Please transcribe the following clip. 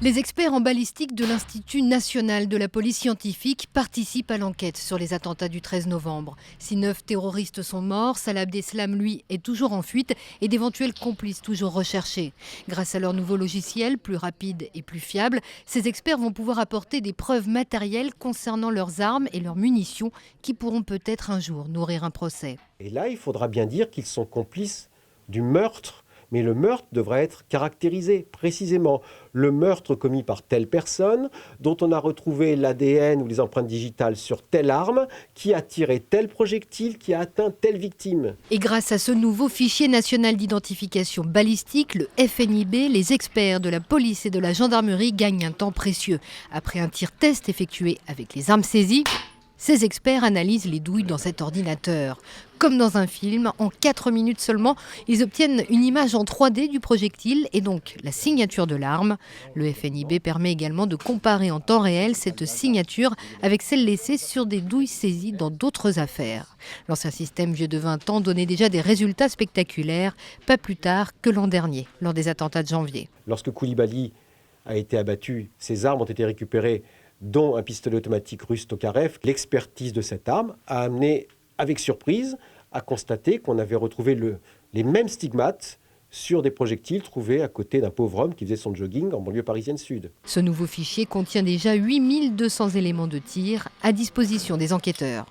Les experts en balistique de l'Institut national de la police scientifique participent à l'enquête sur les attentats du 13 novembre. Si 9 terroristes sont morts, Salah Abdeslam, lui, est toujours en fuite et d'éventuels complices toujours recherchés. Grâce à leur nouveau logiciel, plus rapide et plus fiable, ces experts vont pouvoir apporter des preuves matérielles concernant leurs armes et leurs munitions qui pourront peut-être un jour nourrir un procès. Et là, il faudra bien dire qu'ils sont complices du meurtre. Mais le meurtre devra être caractérisé précisément. Le meurtre commis par telle personne, dont on a retrouvé l'ADN ou les empreintes digitales sur telle arme, qui a tiré tel projectile, qui a atteint telle victime. Et grâce à ce nouveau fichier national d'identification balistique, le FNIB, les experts de la police et de la gendarmerie gagnent un temps précieux. Après un tir-test effectué avec les armes saisies, ces experts analysent les douilles dans cet ordinateur. Comme dans un film, en 4 minutes seulement, ils obtiennent une image en 3D du projectile et donc la signature de l'arme. Le FNIB permet également de comparer en temps réel cette signature avec celle laissée sur des douilles saisies dans d'autres affaires. L'ancien système vieux de 20 ans donnait déjà des résultats spectaculaires, pas plus tard que l'an dernier, lors des attentats de janvier. Lorsque Koulibaly a été abattu, ses armes ont été récupérées, dont un pistolet automatique russe Tokarev. L'expertise de cette arme a amené, avec surprise, à constater qu'on avait retrouvé les mêmes stigmates sur des projectiles trouvés à côté d'un pauvre homme qui faisait son jogging en banlieue parisienne sud. Ce nouveau fichier contient déjà 8200 éléments de tir à disposition des enquêteurs.